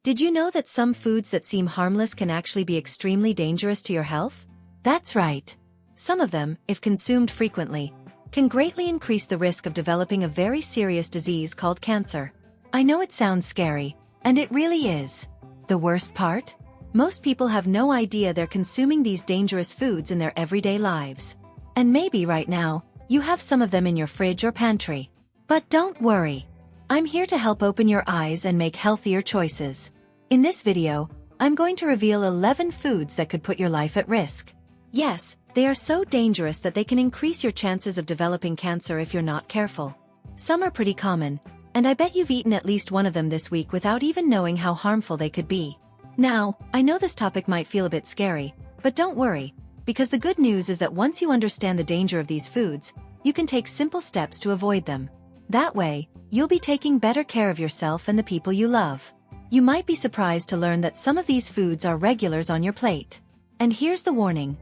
Did you know that some foods that seem harmless can actually be extremely dangerous to your health? That's right. Some of them, if consumed frequently, can greatly increase the risk of developing a very serious disease called cancer. I know it sounds scary, and it really is. The worst part? Most people have no idea they're consuming these dangerous foods in their everyday lives. And maybe right now, you have some of them in your fridge or pantry. But don't worry. I'm here to help open your eyes and make healthier choices. In this video, I'm going to reveal 11 foods that could put your life at risk. Yes, they are so dangerous that they can increase your chances of developing cancer if you're not careful. Some are pretty common, and I bet you've eaten at least one of them this week without even knowing how harmful they could be. Now, I know this topic might feel a bit scary, but don't worry, because the good news is that once you understand the danger of these foods, you can take simple steps to avoid them. That way, you'll be taking better care of yourself and the people you love. You might be surprised to learn that some of these foods are regulars on your plate. And here's the warning.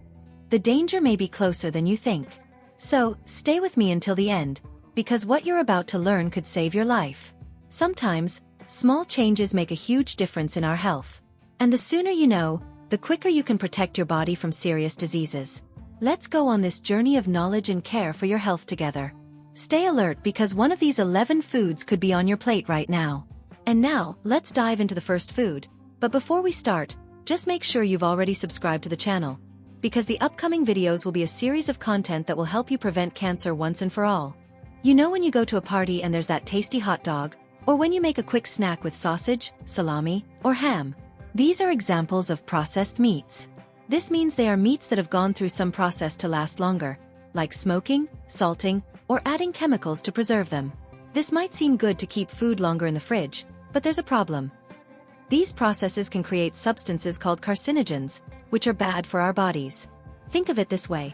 The danger may be closer than you think. So, stay with me until the end, because what you're about to learn could save your life. Sometimes, small changes make a huge difference in our health. And the sooner you know, the quicker you can protect your body from serious diseases. Let's go on this journey of knowledge and care for your health together. Stay alert because one of these 11 foods could be on your plate right now. And now, let's dive into the first food. But before we start, just make sure you've already subscribed to the channel, because the upcoming videos will be a series of content that will help you prevent cancer once and for all. You know when you go to a party and there's that tasty hot dog, or when you make a quick snack with sausage, salami, or ham. These are examples of processed meats. This means they are meats that have gone through some process to last longer, like smoking, salting, or adding chemicals to preserve them. This might seem good to keep food longer in the fridge, but there's a problem. These processes can create substances called carcinogens, which are bad for our bodies. Think of it this way.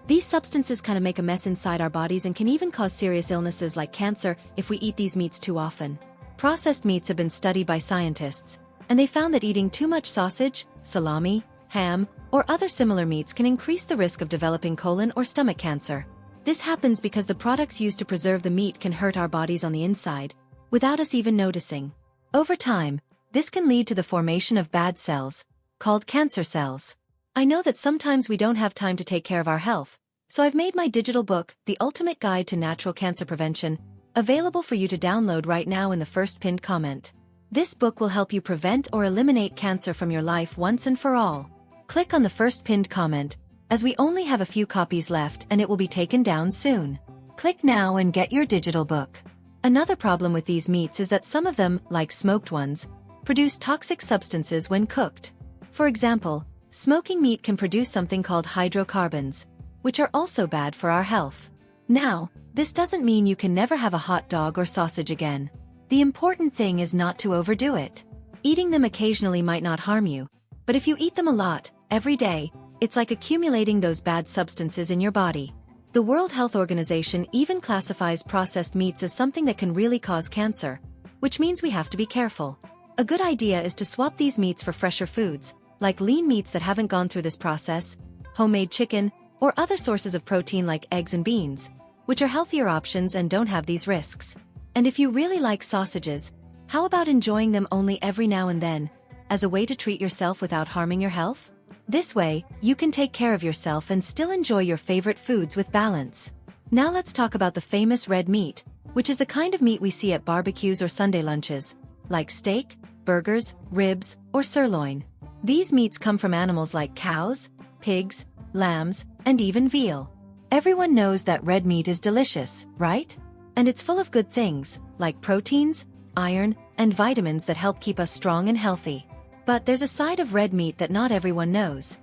These substances kind of make a mess inside our bodies and can even cause serious illnesses like cancer if we eat these meats too often. Processed meats have been studied by scientists, and they found that eating too much sausage, salami, ham, or other similar meats can increase the risk of developing colon or stomach cancer. This happens because the products used to preserve the meat can hurt our bodies on the inside, without us even noticing. Over time, this can lead to the formation of bad cells, called cancer cells. I know that sometimes we don't have time to take care of our health, so I've made my digital book, The Ultimate Guide to Natural Cancer Prevention, available for you to download right now in the first pinned comment. This book will help you prevent or eliminate cancer from your life once and for all. Click on the first pinned comment, as we only have a few copies left and it will be taken down soon. Click now and get your digital book. Another problem with these meats is that some of them, like smoked ones, produce toxic substances when cooked. For example, smoking meat can produce something called hydrocarbons, which are also bad for our health. Now, this doesn't mean you can never have a hot dog or sausage again. The important thing is not to overdo it. Eating them occasionally might not harm you, but if you eat them a lot, every day, it's like accumulating those bad substances in your body. The World Health Organization even classifies processed meats as something that can really cause cancer, which means we have to be careful. A good idea is to swap these meats for fresher foods, like lean meats that haven't gone through this process, homemade chicken, or other sources of protein like eggs and beans, which are healthier options and don't have these risks. And if you really like sausages, how about enjoying them only every now and then, as a way to treat yourself without harming your health? This way, you can take care of yourself and still enjoy your favorite foods with balance. Now let's talk about the famous red meat, which is the kind of meat we see at barbecues or Sunday lunches, like steak, burgers, ribs, or sirloin. These meats come from animals like cows, pigs, lambs, and even veal. Everyone knows that red meat is delicious, right? And it's full of good things, like proteins, iron, and vitamins that help keep us strong and healthy. But there's a side of red meat that not everyone knows.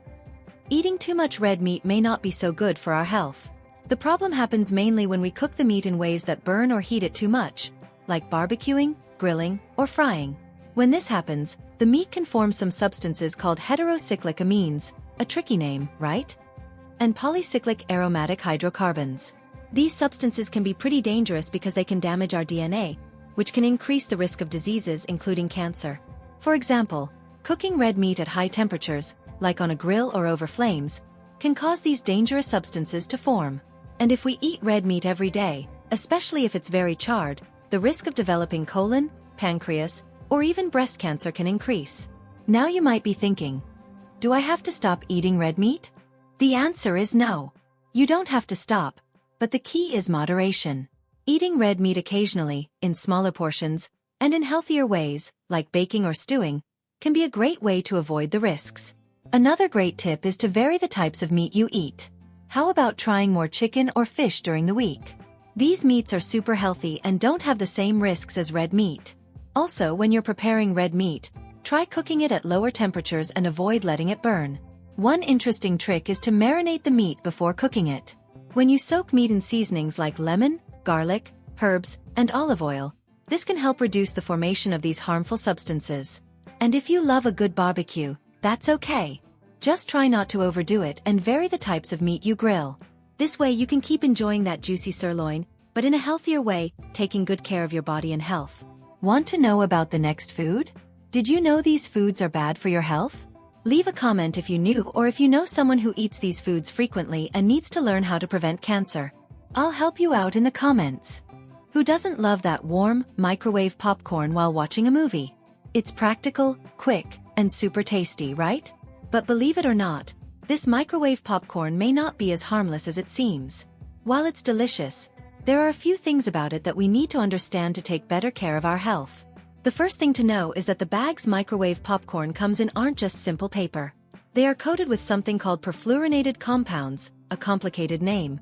Eating too much red meat may not be so good for our health. The problem happens mainly when we cook the meat in ways that burn or heat it too much, like barbecuing, grilling, or frying. When this happens, the meat can form some substances called heterocyclic amines, a tricky name, right? And polycyclic aromatic hydrocarbons. These substances can be pretty dangerous because they can damage our DNA, which can increase the risk of diseases including cancer. For example, cooking red meat at high temperatures, like on a grill or over flames, can cause these dangerous substances to form. And if we eat red meat every day, especially if it's very charred, the risk of developing colon, pancreas, or even breast cancer can increase. Now you might be thinking, do I have to stop eating red meat? The answer is no. You don't have to stop, but the key is moderation. Eating red meat occasionally, in smaller portions, and in healthier ways, like baking or stewing, can be a great way to avoid the risks. Another great tip is to vary the types of meat you eat. How about trying more chicken or fish during the week? These meats are super healthy and don't have the same risks as red meat. Also, when you're preparing red meat, try cooking it at lower temperatures and avoid letting it burn. One interesting trick is to marinate the meat before cooking it. When you soak meat in seasonings like lemon, garlic, herbs, and olive oil, this can help reduce the formation of these harmful substances. And if you love a good barbecue, that's okay. Just try not to overdo it and vary the types of meat you grill. This way you can keep enjoying that juicy sirloin, but in a healthier way, taking good care of your body and health. Want to know about the next food? Did you know these foods are bad for your health? Leave a comment if you knew or if you know someone who eats these foods frequently and needs to learn how to prevent cancer. I'll help you out in the comments. Who doesn't love that warm, microwave popcorn while watching a movie? It's practical, quick, and super tasty, right? But believe it or not, this microwave popcorn may not be as harmless as it seems. While it's delicious, there are a few things about it that we need to understand to take better care of our health. The first thing to know is that the bags microwave popcorn comes in aren't just simple paper. They are coated with something called perfluorinated compounds, a complicated name,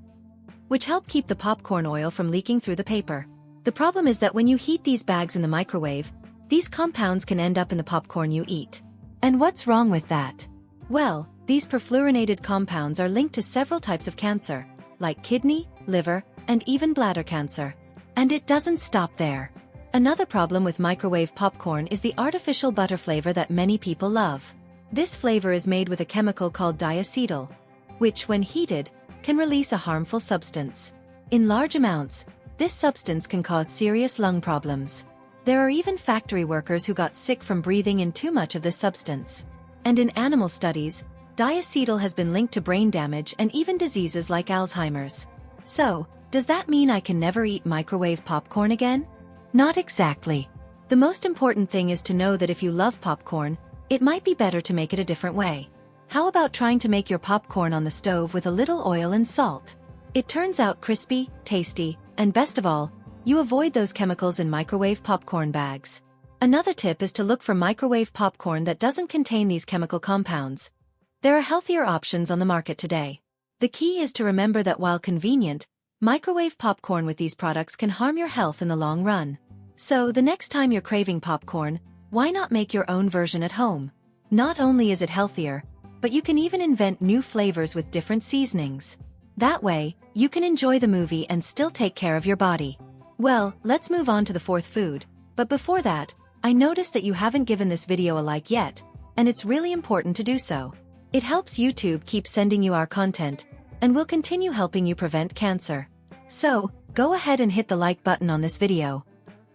which help keep the popcorn oil from leaking through the paper. The problem is that when you heat these bags in the microwave, these compounds can end up in the popcorn you eat. And what's wrong with that? Well, these perfluorinated compounds are linked to several types of cancer, like kidney, liver, and even bladder cancer. And it doesn't stop there. Another problem with microwave popcorn is the artificial butter flavor that many people love. This flavor is made with a chemical called diacetyl, which, when heated, can release a harmful substance. In large amounts, this substance can cause serious lung problems. There are even factory workers who got sick from breathing in too much of this substance. And in animal studies, diacetyl has been linked to brain damage and even diseases like Alzheimer's. So, does that mean I can never eat microwave popcorn again? Not exactly. The most important thing is to know that if you love popcorn, it might be better to make it a different way. How about trying to make your popcorn on the stove with a little oil and salt? It turns out crispy, tasty, and best of all, you avoid those chemicals in microwave popcorn bags. Another tip is to look for microwave popcorn that doesn't contain these chemical compounds. There are healthier options on the market today. The key is to remember that while convenient, microwave popcorn with these products can harm your health in the long run. So, the next time you're craving popcorn, why not make your own version at home? Not only is it healthier, but you can even invent new flavors with different seasonings. That way, you can enjoy the movie and still take care of your body. Well, let's move on to the fourth food, but before that, I noticed that you haven't given this video a like yet, and it's really important to do so. It helps YouTube keep sending you our content, and will continue helping you prevent cancer. So, go ahead and hit the like button on this video.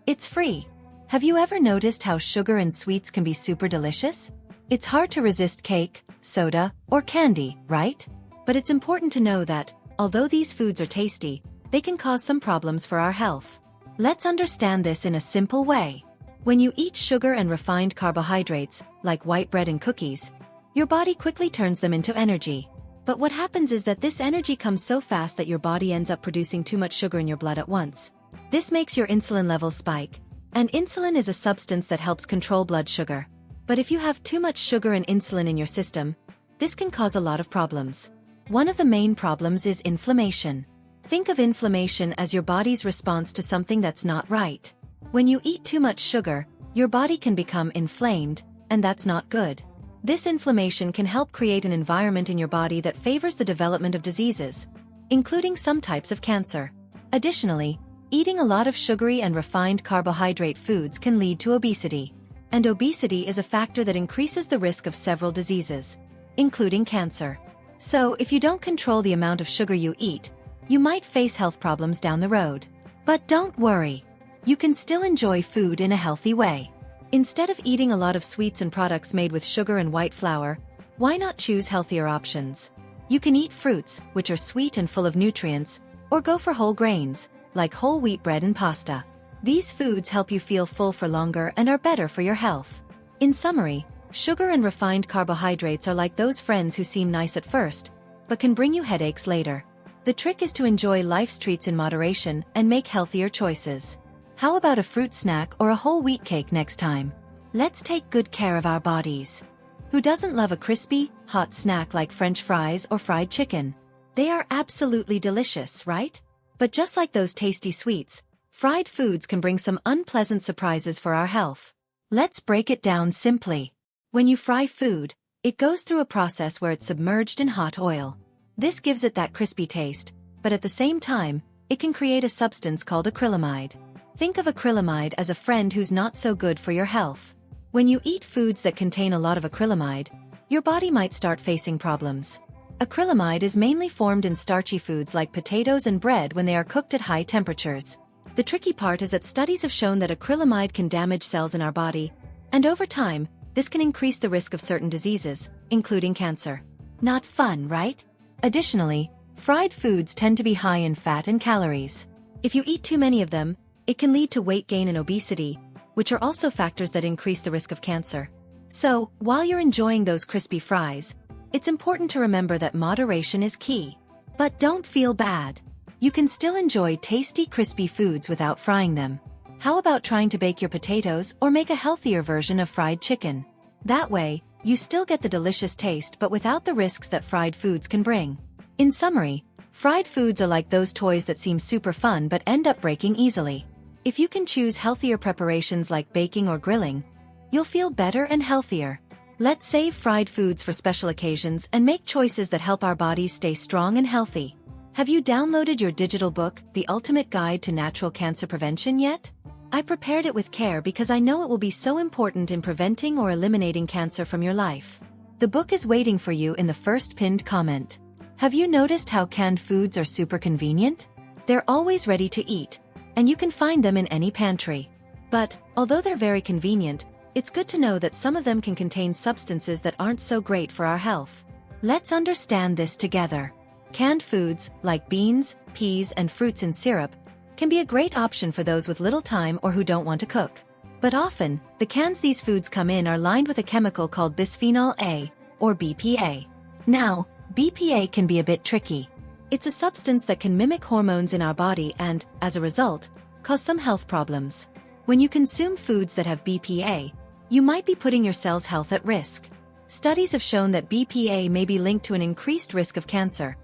It's free. Have you ever noticed how sugar and sweets can be super delicious? It's hard to resist cake, soda, or candy, right? But it's important to know that, although these foods are tasty, they can cause some problems for our health. Let's understand this in a simple way. When you eat sugar and refined carbohydrates, like white bread and cookies, your body quickly turns them into energy. But what happens is that this energy comes so fast that your body ends up producing too much sugar in your blood at once. This makes your insulin levels spike, and insulin is a substance that helps control blood sugar. But if you have too much sugar and insulin in your system, this can cause a lot of problems. One of the main problems is inflammation. Think of inflammation as your body's response to something that's not right. When you eat too much sugar, your body can become inflamed, and that's not good. This inflammation can help create an environment in your body that favors the development of diseases, including some types of cancer. Additionally, eating a lot of sugary and refined carbohydrate foods can lead to obesity. And obesity is a factor that increases the risk of several diseases, including cancer. So, if you don't control the amount of sugar you eat, you might face health problems down the road. But don't worry. You can still enjoy food in a healthy way. Instead of eating a lot of sweets and products made with sugar and white flour, why not choose healthier options? You can eat fruits, which are sweet and full of nutrients, or go for whole grains, like whole wheat bread and pasta. These foods help you feel full for longer and are better for your health. In summary, sugar and refined carbohydrates are like those friends who seem nice at first, but can bring you headaches later. The trick is to enjoy life's treats in moderation and make healthier choices. How about a fruit snack or a whole wheat cake next time? Let's take good care of our bodies. Who doesn't love a crispy, hot snack like French fries or fried chicken? They are absolutely delicious, right? But just like those tasty sweets, fried foods can bring some unpleasant surprises for our health. Let's break it down simply. When you fry food, it goes through a process where it's submerged in hot oil. This gives it that crispy taste, but at the same time, it can create a substance called acrylamide. Think of acrylamide as a friend who's not so good for your health. When you eat foods that contain a lot of acrylamide, your body might start facing problems. Acrylamide is mainly formed in starchy foods like potatoes and bread when they are cooked at high temperatures. The tricky part is that studies have shown that acrylamide can damage cells in our body, and over time, this can increase the risk of certain diseases, including cancer. Not fun, right? Additionally, fried foods tend to be high in fat and calories. If you eat too many of them, it can lead to weight gain and obesity, which are also factors that increase the risk of cancer. So, while you're enjoying those crispy fries, it's important to remember that moderation is key. But don't feel bad. You can still enjoy tasty, crispy foods without frying them. How about trying to bake your potatoes or make a healthier version of fried chicken? That way, you still get the delicious taste but without the risks that fried foods can bring. In summary, fried foods are like those toys that seem super fun but end up breaking easily. If you can choose healthier preparations like baking or grilling, you'll feel better and healthier. Let's save fried foods for special occasions and make choices that help our bodies stay strong and healthy. Have you downloaded your digital book, The Ultimate Guide to Natural Cancer Prevention yet? I prepared it with care because I know it will be so important in preventing or eliminating cancer from your life. The book is waiting for you in the first pinned comment. Have you noticed how canned foods are super convenient? They're always ready to eat, and you can find them in any pantry. But, although they're very convenient, it's good to know that some of them can contain substances that aren't so great for our health. Let's understand this together. Canned foods, like beans, peas, and fruits in syrup, can be a great option for those with little time or who don't want to cook. But often, the cans these foods come in are lined with a chemical called bisphenol A, or BPA. Now, BPA can be a bit tricky. It's a substance that can mimic hormones in our body and, as a result, cause some health problems. When you consume foods that have BPA, you might be putting your cell's health at risk. Studies have shown that BPA may be linked to an increased risk of cancer,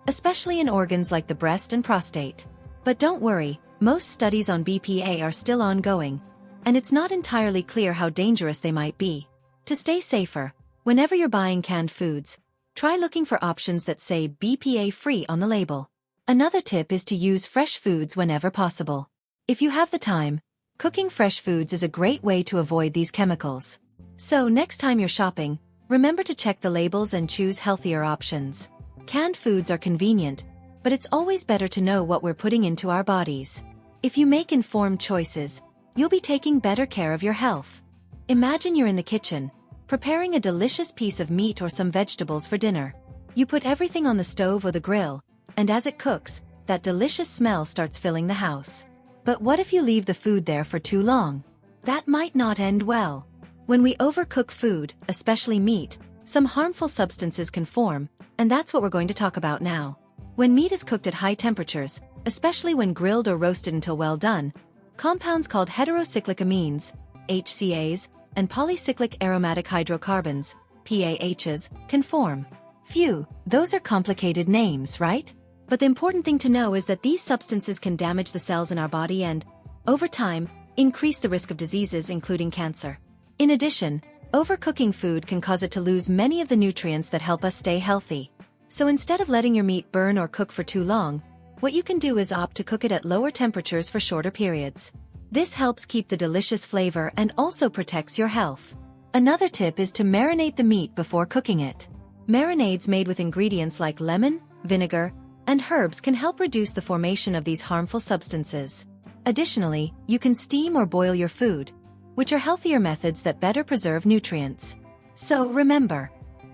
especially in organs like the breast and prostate. But don't worry, most studies on BPA are still ongoing, and it's not entirely clear how dangerous they might be. To stay safer, whenever you're buying canned foods, try looking for options that say BPA-free on the label. Another tip is to use fresh foods whenever possible. If you have the time, cooking fresh foods is a great way to avoid these chemicals. So next time you're shopping, remember to check the labels and choose healthier options. Canned foods are convenient, but it's always better to know what we're putting into our bodies. If you make informed choices, you'll be taking better care of your health. Imagine you're in the kitchen, preparing a delicious piece of meat or some vegetables for dinner. You put everything on the stove or the grill, and as it cooks, that delicious smell starts filling the house. But what if you leave the food there for too long? That might not end well. When we overcook food, especially meat, some harmful substances can form, and that's what we're going to talk about now. When meat is cooked at high temperatures, especially when grilled or roasted until well done, compounds called heterocyclic amines, HCAs, and polycyclic aromatic hydrocarbons, PAHs, can form. Phew, those are complicated names, right? But the important thing to know is that these substances can damage the cells in our body and, over time, increase the risk of diseases including cancer. In addition, overcooking food can cause it to lose many of the nutrients that help us stay healthy. So instead of letting your meat burn or cook for too long, what you can do is opt to cook it at lower temperatures for shorter periods. This helps keep the delicious flavor and also protects your health. Another tip is to marinate the meat before cooking it. Marinades made with ingredients like lemon, vinegar, and herbs can help reduce the formation of these harmful substances. Additionally, you can steam or boil your food, which are healthier methods that better preserve nutrients. So remember,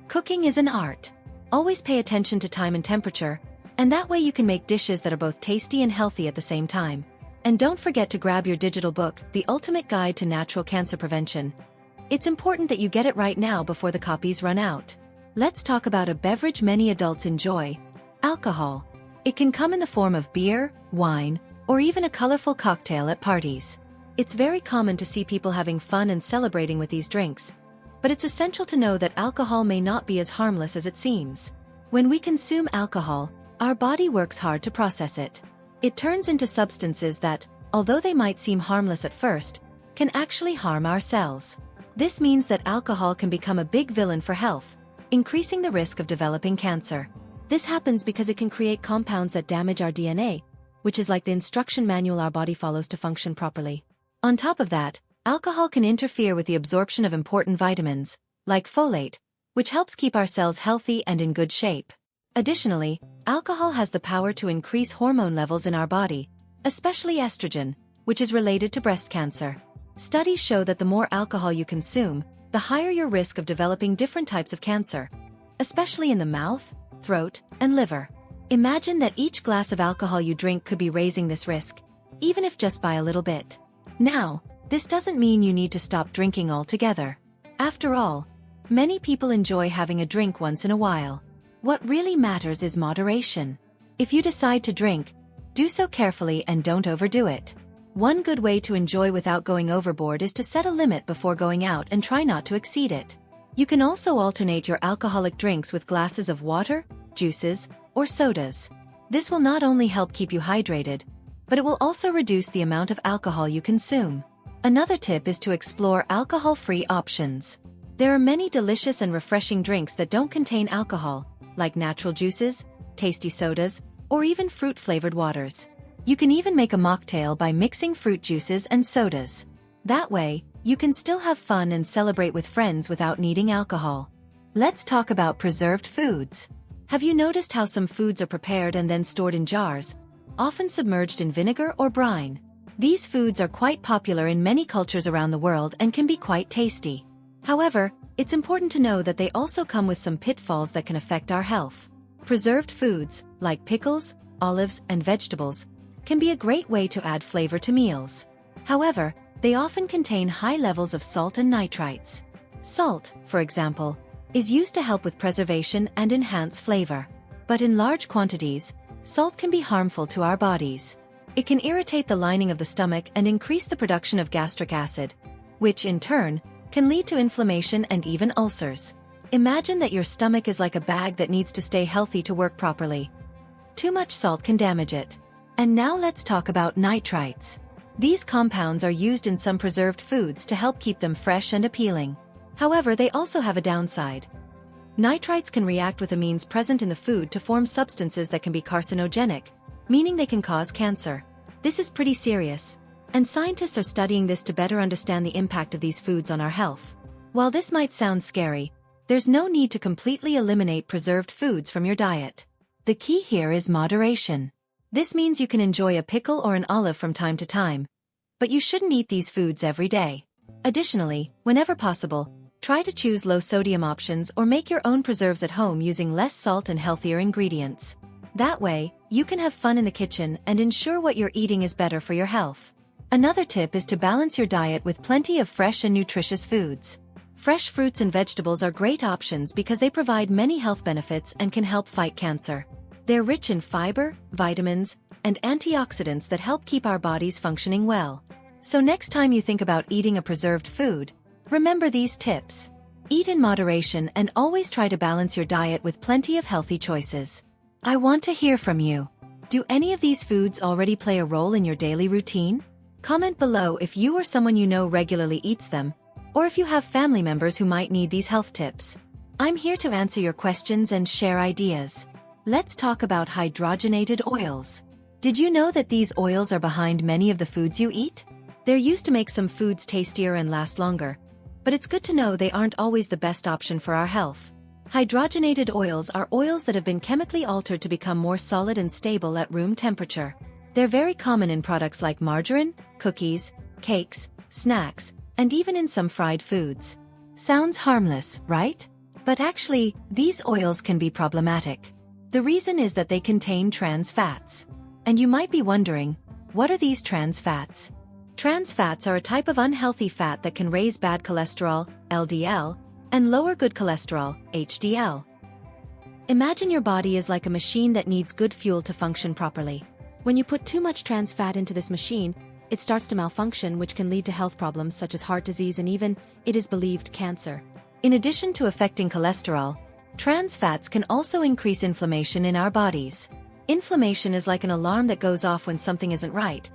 cooking is an art. Always pay attention to time and temperature, and that way you can make dishes that are both tasty and healthy at the same time. And don't forget to grab your digital book, The Ultimate Guide to Natural Cancer Prevention. It's important that you get it right now before the copies run out. Let's talk about a beverage many adults enjoy: alcohol. It can come in the form of beer, wine, or even a colorful cocktail at parties. It's very common to see people having fun and celebrating with these drinks. But it's essential to know that alcohol may not be as harmless as it seems. When we consume alcohol, our body works hard to process it. It turns into substances that, although they might seem harmless at first, can actually harm our cells. This means that alcohol can become a big villain for health, increasing the risk of developing cancer. This happens because it can create compounds that damage our DNA, which is like the instruction manual our body follows to function properly. On top of that, alcohol can interfere with the absorption of important vitamins, like folate, which helps keep our cells healthy and in good shape. Additionally, alcohol has the power to increase hormone levels in our body, especially estrogen, which is related to breast cancer. Studies show that the more alcohol you consume, the higher your risk of developing different types of cancer, especially in the mouth, throat, and liver. Imagine that each glass of alcohol you drink could be raising this risk, even if just by a little bit. Now, this doesn't mean you need to stop drinking altogether. After all, many people enjoy having a drink once in a while. What really matters is moderation. If you decide to drink, do so carefully and don't overdo it. One good way to enjoy without going overboard is to set a limit before going out and try not to exceed it. You can also alternate your alcoholic drinks with glasses of water, juices, or sodas. This will not only help keep you hydrated, but it will also reduce the amount of alcohol you consume. Another tip is to explore alcohol-free options. There are many delicious and refreshing drinks that don't contain alcohol, like natural juices, tasty sodas, or even fruit-flavored waters. You can even make a mocktail by mixing fruit juices and sodas. That way, you can still have fun and celebrate with friends without needing alcohol. Let's talk about preserved foods. Have you noticed how some foods are prepared and then stored in jars, often submerged in vinegar or brine? These foods are quite popular in many cultures around the world and can be quite tasty. However, it's important to know that they also come with some pitfalls that can affect our health. Preserved foods, like pickles, olives, and vegetables, can be a great way to add flavor to meals. However, they often contain high levels of salt and nitrites. Salt, for example, is used to help with preservation and enhance flavor. But in large quantities, salt can be harmful to our bodies. It can irritate the lining of the stomach and increase the production of gastric acid, which in turn can lead to inflammation and even ulcers. Imagine that your stomach is like a bag that needs to stay healthy to work properly. Too much salt can damage it. And now let's talk about nitrites. These compounds are used in some preserved foods to help keep them fresh and appealing. However, they also have a downside. Nitrites can react with amines present in the food to form substances that can be carcinogenic, meaning they can cause cancer. This is pretty serious, and scientists are studying this to better understand the impact of these foods on our health. While this might sound scary, there's no need to completely eliminate preserved foods from your diet. The key here is moderation. This means you can enjoy a pickle or an olive from time to time, but you shouldn't eat these foods every day. Additionally, whenever possible, try to choose low-sodium options or make your own preserves at home using less salt and healthier ingredients. That way, you can have fun in the kitchen and ensure what you're eating is better for your health. Another tip is to balance your diet with plenty of fresh and nutritious foods. Fresh fruits and vegetables are great options because they provide many health benefits and can help fight cancer. They're rich in fiber, vitamins, and antioxidants that help keep our bodies functioning well. So next time you think about eating a preserved food, remember these tips. Eat in moderation and always try to balance your diet with plenty of healthy choices. I want to hear from you. Do any of these foods already play a role in your daily routine? Comment below if you or someone you know regularly eats them, or if you have family members who might need these health tips. I'm here to answer your questions and share ideas. Let's talk about hydrogenated oils. Did you know that these oils are behind many of the foods you eat? They're used to make some foods tastier and last longer, but it's good to know they aren't always the best option for our health. Hydrogenated oils are oils that have been chemically altered to become more solid and stable at room temperature. They're very common in products like margarine, cookies, cakes, snacks, and even in some fried foods. Sounds harmless, right? But actually, these oils can be problematic. The reason is that they contain trans fats. And you might be wondering, What are these trans fats? Trans fats are a type of unhealthy fat that can raise bad cholesterol, LDL, and lower good cholesterol, HDL. Imagine your body is like a machine that needs good fuel to function properly. When you put too much trans fat into this machine, it starts to malfunction, which can lead to health problems such as heart disease and even, it is believed, cancer. In addition to affecting cholesterol, trans fats can also increase inflammation in our bodies. Inflammation is like an alarm that goes off when something isn't right.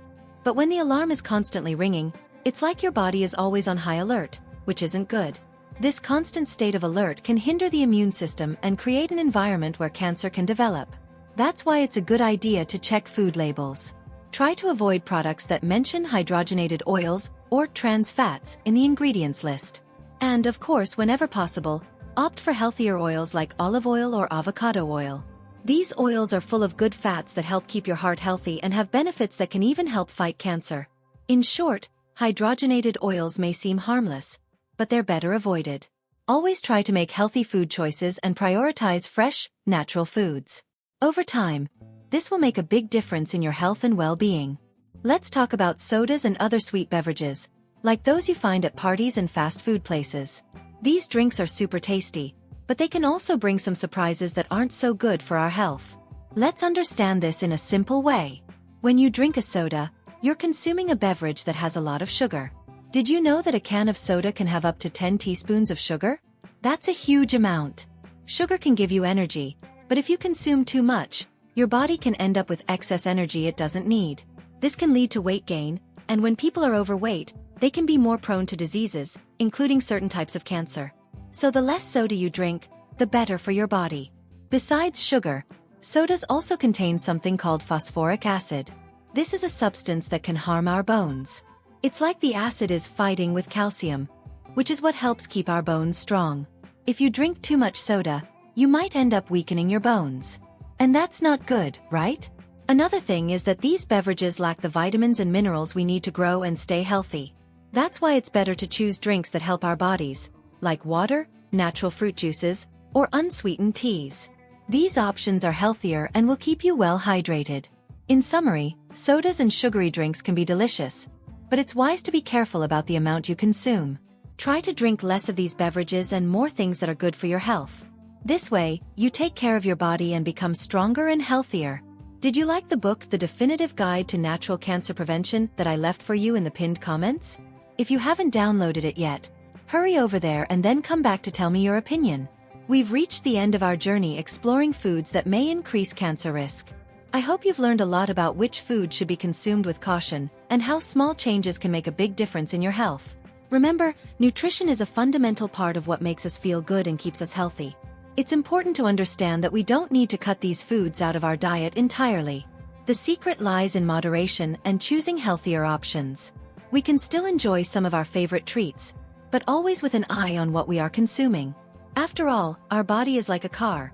But when the alarm is constantly ringing, it's like your body is always on high alert, which isn't good. This constant state of alert can hinder the immune system and create an environment where cancer can develop. That's why it's a good idea to check food labels. Try to avoid products that mention hydrogenated oils or trans fats in the ingredients list. And of course, whenever possible, opt for healthier oils like olive oil or avocado oil. These oils are full of good fats that help keep your heart healthy and have benefits that can even help fight cancer. In short, hydrogenated oils may seem harmless, but they're better avoided. Always try to make healthy food choices and prioritize fresh, natural foods. Over time, this will make a big difference in your health and well-being. Let's talk about sodas and other sweet beverages, like those you find at parties and fast food places. These drinks are super tasty, but they can also bring some surprises that aren't so good for our health. Let's understand this in a simple way. When you drink a soda, you're consuming a beverage that has a lot of sugar. Did you know that a can of soda can have up to 10 teaspoons of sugar? That's a huge amount. Sugar can give you energy, but if you consume too much, your body can end up with excess energy it doesn't need. This can lead to weight gain, and when people are overweight, they can be more prone to diseases, including certain types of cancer. So the less soda you drink, the better for your body. Besides sugar, sodas also contain something called phosphoric acid. This is a substance that can harm our bones. It's like the acid is fighting with calcium, which is what helps keep our bones strong. If you drink too much soda, you might end up weakening your bones. And that's not good, right? Another thing is that these beverages lack the vitamins and minerals we need to grow and stay healthy. That's why it's better to choose drinks that help our bodies, like water, natural fruit juices, or unsweetened teas. These options are healthier and will keep you well hydrated. In summary, sodas and sugary drinks can be delicious, but it's wise to be careful about the amount you consume. Try to drink less of these beverages and more things that are good for your health. This way, you take care of your body and become stronger and healthier. Did you like the book The Definitive Guide to Natural Cancer Prevention that I left for you in the pinned comments? If you haven't downloaded it yet, hurry over there and then come back to tell me your opinion. We've reached the end of our journey exploring foods that may increase cancer risk. I hope you've learned a lot about which food should be consumed with caution and how small changes can make a big difference in your health. Remember, nutrition is a fundamental part of what makes us feel good and keeps us healthy. It's important to understand that we don't need to cut these foods out of our diet entirely. The secret lies in moderation and choosing healthier options. We can still enjoy some of our favorite treats, but always with an eye on what we are consuming. After all, our body is like a car.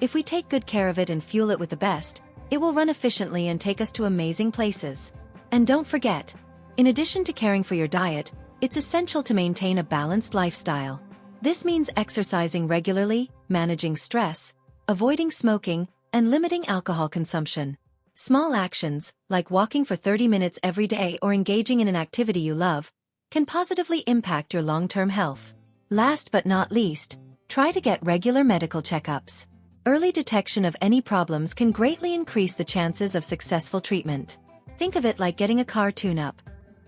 If we take good care of it and fuel it with the best, it will run efficiently and take us to amazing places. And don't forget, in addition to caring for your diet, it's essential to maintain a balanced lifestyle. This means exercising regularly, managing stress, avoiding smoking, and limiting alcohol consumption. Small actions, like walking for 30 minutes every day or engaging in an activity you love, can positively impact your long-term health. Last but not least, try to get regular medical checkups. Early detection of any problems can greatly increase the chances of successful treatment. Think of it like getting a car tune-up.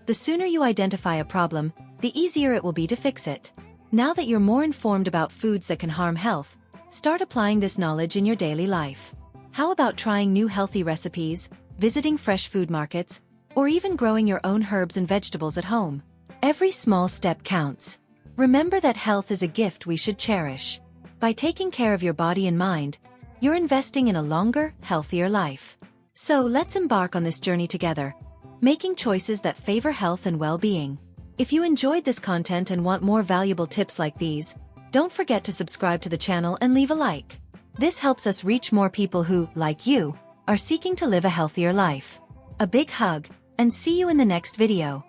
The sooner you identify a problem, the easier it will be to fix it. Now that you're more informed about foods that can harm health, start applying this knowledge in your daily life. How about trying new healthy recipes, visiting fresh food markets, or even growing your own herbs and vegetables at home? Every small step counts. Remember that health is a gift we should cherish. By taking care of your body and mind, you're investing in a longer, healthier life. So let's embark on this journey together, making choices that favor health and well-being. If you enjoyed this content and want more valuable tips like these, don't forget to subscribe to the channel and leave a like. This helps us reach more people who, like you, are seeking to live a healthier life. A big hug, and see you in the next video.